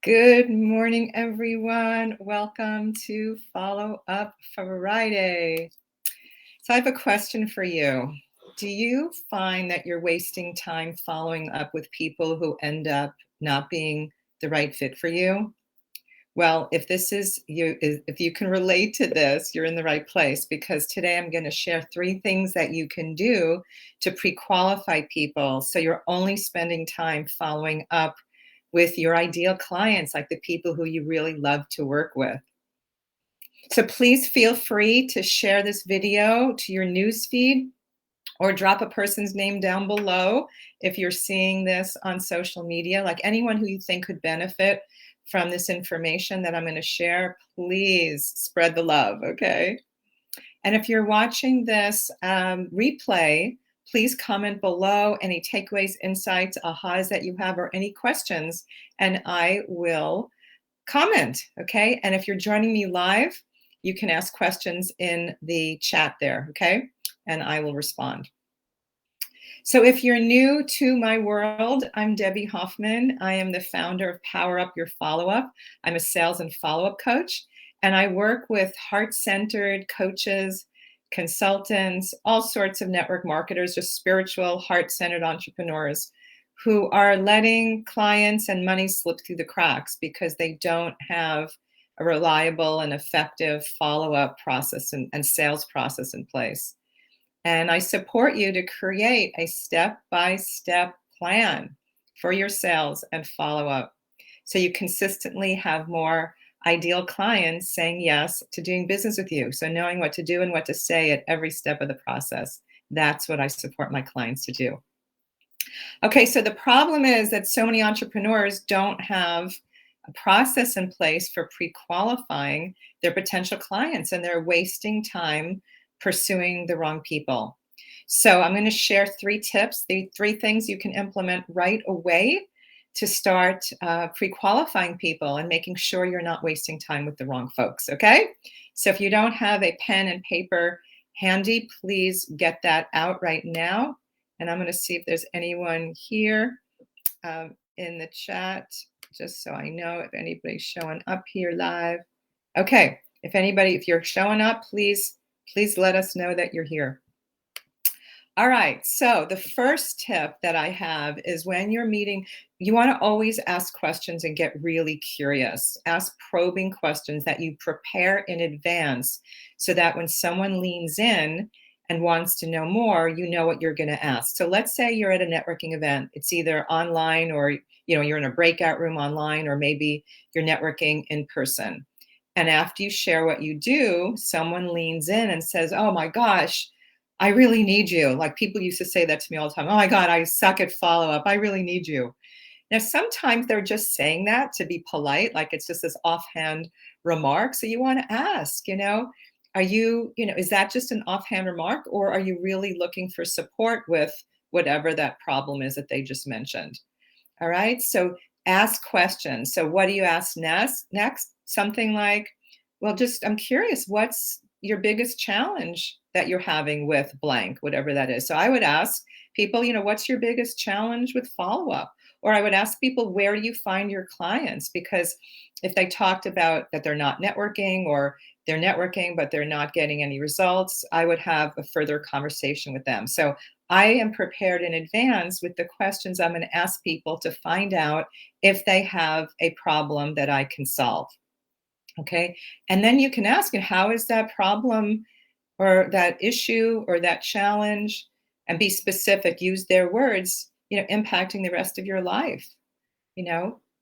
Good morning, everyone. Welcome to Follow Up Friday. So, I have a question for you. Do you find that you're wasting time following up with people who end up not being the right fit for you? Well, if this is you, if you can relate to this, you're in the right place because today I'm going to share 3 things that you can do to pre qualify people so you're only spending time following up with your ideal clients, like the people who you really love to work with. So please feel free to share this video to your newsfeed or drop a person's name down below if you're seeing this on social media, like anyone who you think could benefit from this information that I'm going to share. Please spread the love, okay? And if you're watching this replay, please comment below any takeaways, insights, ahas that you have, or any questions, and I will comment, okay? And if you're joining me live, you can ask questions in the chat there, okay? And I will respond. So if you're new to my world, I'm Debbie Hoffman. I am the founder of Power Up Your Follow-Up. I'm a sales and follow-up coach, and I work with heart-centered coaches, consultants, all sorts of network marketers, just spiritual, heart-centered entrepreneurs who are letting clients and money slip through the cracks because they don't have a reliable and effective follow-up process and sales process in place. And I support you to create a step-by-step plan for your sales and follow-up so you consistently have more ideal clients saying yes to doing business with you. So knowing what to do and what to say at every step of the process. That's what I support my clients to do. Okay, so the problem is that so many entrepreneurs don't have a process in place for pre-qualifying their potential clients, and they're wasting time pursuing the wrong people. So I'm going to share 3 tips, the 3 things you can implement right away to start pre-qualifying people and making sure you're not wasting time with the wrong folks, okay? So if you don't have a pen and paper handy, please get that out right now. And I'm going to see if there's anyone here in the chat, just so I know if anybody's showing up here live. Okay, if you're showing up, please let us know that you're here. All right, so the first tip that I have is when you're meeting, you want to always ask questions and get really curious. Ask probing questions that you prepare in advance so that when someone leans in and wants to know more, you know what you're going to ask. So let's say you're at a networking event. It's either online or you're in a breakout room online, or maybe you're networking in person. And after you share what you do, someone leans in and says, "Oh my gosh, I really need you." Like people used to say that to me all the time. "Oh my God, I suck at follow up. I really need you." Now, sometimes they're just saying that to be polite, like it's just this offhand remark. So you want to ask, is that just an offhand remark, or are you really looking for support with whatever that problem is that they just mentioned? All right. So ask questions. So what do you ask next? Something like, well, just I'm curious, what's your biggest challenge that you're having with blank, whatever that is. So I would ask people, what's your biggest challenge with follow-up? Or I would ask people, where do you find your clients? Because if they talked about that they're not networking, or they're networking, but they're not getting any results, I would have a further conversation with them. So I am prepared in advance with the questions I'm going to ask people to find out if they have a problem that I can solve. Okay. And then you can ask, how is that problem or that issue or that challenge, and be specific, use their words, impacting the rest of your life.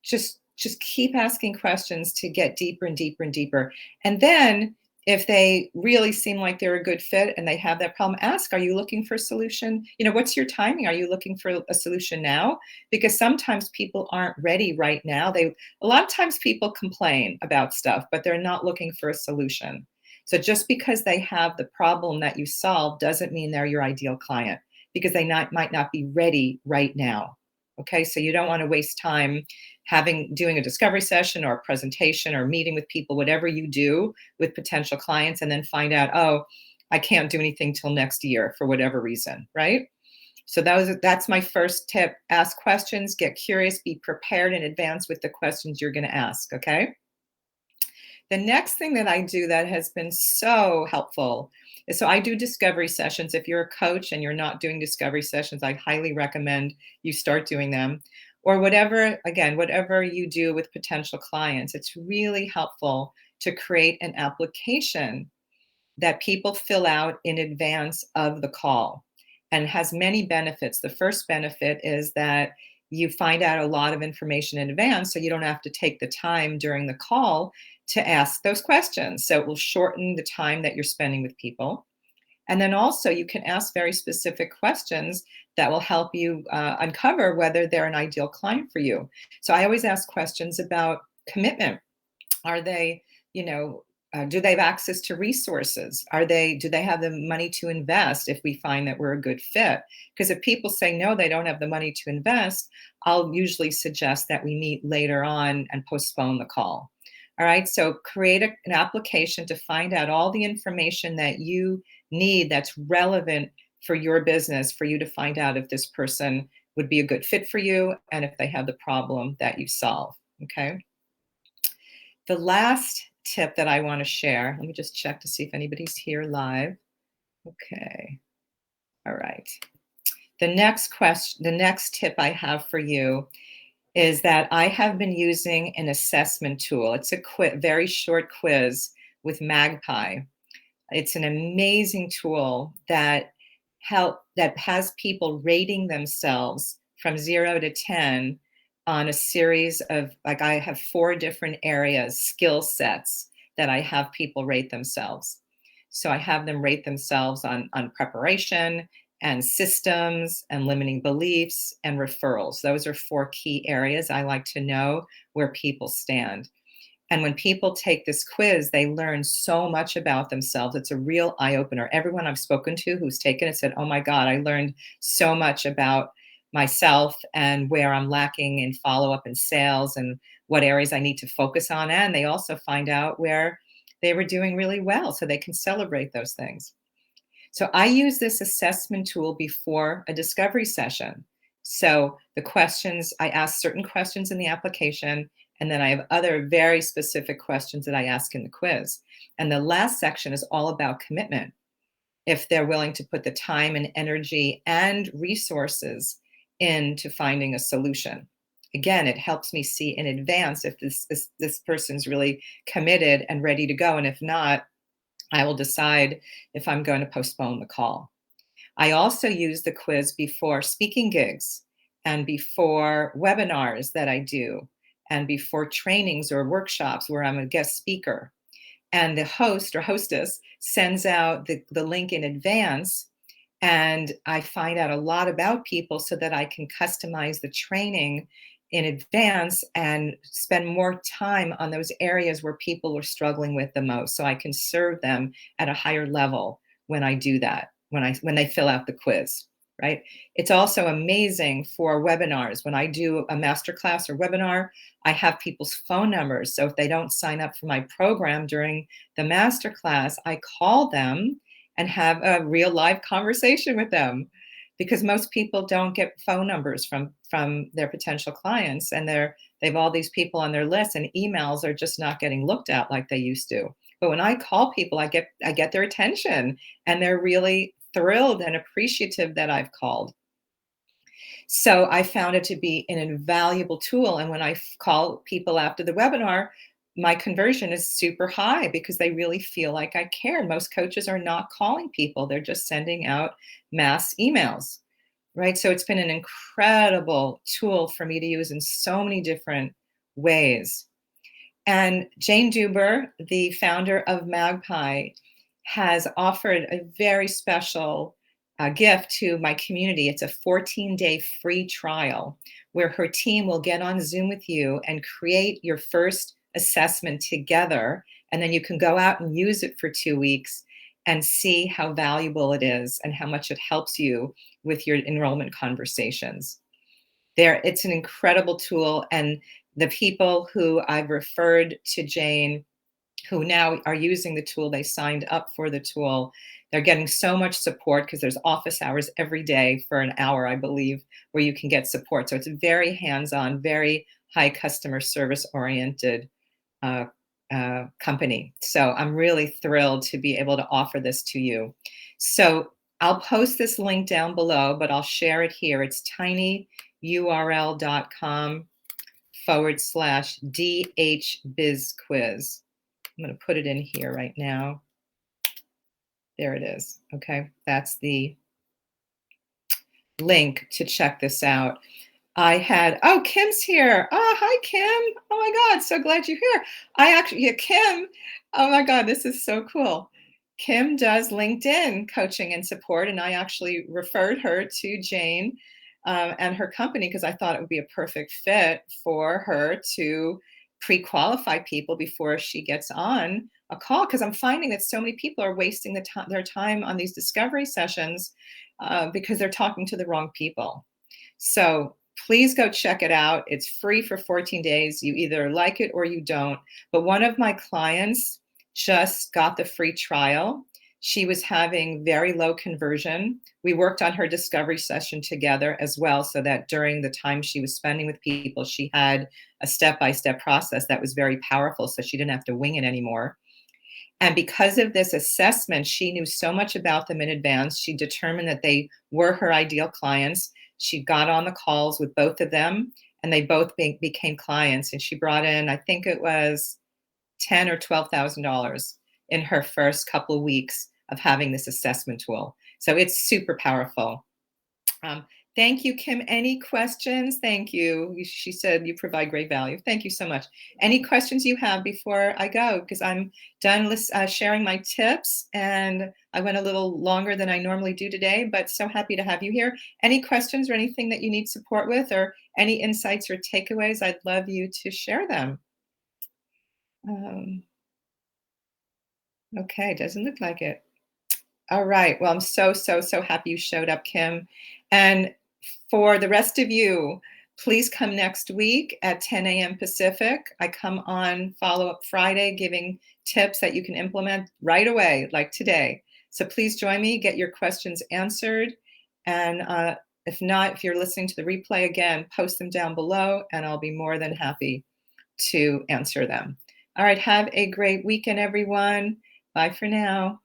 Just keep asking questions to get deeper and deeper and deeper. And then if they really seem like they're a good fit and they have that problem, ask, are you looking for a solution? What's your timing? Are you looking for a solution now? Because sometimes people aren't ready right now. A lot of times people complain about stuff, but they're not looking for a solution. So just because they have the problem that you solve doesn't mean they're your ideal client, because they might not be ready right now. Okay, so you don't want to waste time doing a discovery session or a presentation or meeting with people, whatever you do with potential clients, and then find out, oh, I can't do anything till next year for whatever reason, right? So that's my first tip. Ask questions, get curious, be prepared in advance with the questions you're going to ask, okay? The next thing that I do that has been so helpful is, so I do discovery sessions. If you're a coach and you're not doing discovery sessions, I highly recommend you start doing them. Or whatever, again, whatever you do with potential clients, it's really helpful to create an application that people fill out in advance of the call, and it has many benefits. The first benefit is that you find out a lot of information in advance, so you don't have to take the time during the call to ask those questions. So it will shorten the time that you're spending with people. And then also, you can ask very specific questions that will help you uncover whether they're an ideal client for you. So I always ask questions about commitment. Are they, you know, do they have access to resources? Do they have the money to invest if we find that we're a good fit? Because if people say no, they don't have the money to invest, I'll usually suggest that we meet later on and postpone the call. All right, so create an application to find out all the information that you need that's relevant for your business, for you to find out if this person would be a good fit for you and if they have the problem that you solve. Okay. The last tip that I want to share, let me just check to see if anybody's here live. Okay. All right. The next tip I have for you is that I have been using an assessment tool. It's a very short quiz with Magpie. It's an amazing tool that has people rating themselves from 0 to 10 on a series of, like, I have 4 different areas, skill sets that I have people rate themselves. So I have them rate themselves on preparation and systems and limiting beliefs and referrals. Those are 4 key areas I like to know where people stand. And when people take this quiz, they learn so much about themselves. It's a real eye opener. Everyone I've spoken to who's taken it said, "Oh my God, I learned so much about myself and where I'm lacking in follow up and sales and what areas I need to focus on." And they also find out where they were doing really well so they can celebrate those things. So I use this assessment tool before a discovery session. So I ask certain questions in the application, and then I have other very specific questions that I ask in the quiz. And the last section is all about commitment. If they're willing to put the time and energy and resources into finding a solution. Again, it helps me see in advance if this person's really committed and ready to go. And if not, I will decide if I'm going to postpone the call. I also use the quiz before speaking gigs and before webinars that I do and before trainings or workshops where I'm a guest speaker. And the host or hostess sends out the link in advance, and I find out a lot about people so that I can customize the training in advance and spend more time on those areas where people are struggling with the most, so I can serve them at a higher level when I do that, when they fill out the quiz, right? It's also amazing for webinars. When I do a masterclass or webinar, I have people's phone numbers. So if they don't sign up for my program during the masterclass, I call them and have a real live conversation with them, because most people don't get phone numbers from their potential clients, and they've all these people on their list, and emails are just not getting looked at like they used to. But when I call people, I get their attention, and they're really thrilled and appreciative that I've called. So I found it to be an invaluable tool. And when I call people after the webinar, my conversion is super high because they really feel like I care. Most coaches are not calling people, they're just sending out mass emails, right? So it's been an incredible tool for me to use in so many different ways. And Jane Duber, the founder of Magpie, has offered a very special gift to my community. It's a 14-day free trial where her team will get on Zoom with you and create your first assessment together. And then you can go out and use it for 2 weeks and see how valuable it is and how much it helps you with your enrollment conversations. It's an incredible tool. And the people who I've referred to Jane, who now are using the tool, they signed up for the tool. They're getting so much support because there's office hours every day for an hour, I believe, where you can get support. So it's very hands-on, very high customer service oriented uh, company. So I'm really thrilled to be able to offer this to you. So I'll post this link down below, but I'll share it here. It's tinyurl.com/DHBizQuiz. I'm going to put it in here right now. There it is. Okay, that's the link to check this out. Oh, Kim's here. Oh, hi, Kim. Oh my God, so glad you're here. Yeah, Kim. Oh my God, this is so cool. Kim does LinkedIn coaching and support, and I actually referred her to Jane and her company because I thought it would be a perfect fit for her to pre-qualify people before she gets on a call. Because I'm finding that so many people are wasting their time on these discovery sessions because they're talking to the wrong people. So please go check it out. It's free for 14 days. You either like it or you don't. But one of my clients just got the free trial. She was having very low conversion. We worked on her discovery session together as well, so that during the time she was spending with people, she had a step-by-step process that was very powerful, so she didn't have to wing it anymore. And because of this assessment, she knew so much about them in advance. She determined that they were her ideal clients. She got on the calls with both of them, and they both became clients. And she brought in, I think it was $10,000 or $12,000 in her first couple of weeks of having this assessment tool. So it's super powerful. Um, Thank you, Kim. Any questions? Thank you. She said you provide great value. Thank you so much. Any questions you have before I go? Because I'm done sharing my tips, and I went a little longer than I normally do today, but so happy to have you here. Any questions or anything that you need support with, or any insights or takeaways? I'd love you to share them. Okay, doesn't look like it. All right. Well, I'm so, so, so happy you showed up, Kim. And for the rest of you, please come next week at 10 a.m. Pacific. I come on Follow Up Friday giving tips that you can implement right away, like today. So please join me, get your questions answered. And if not, if you're listening to the replay again, post them down below and I'll be more than happy to answer them. All right. Have a great weekend, everyone. Bye for now.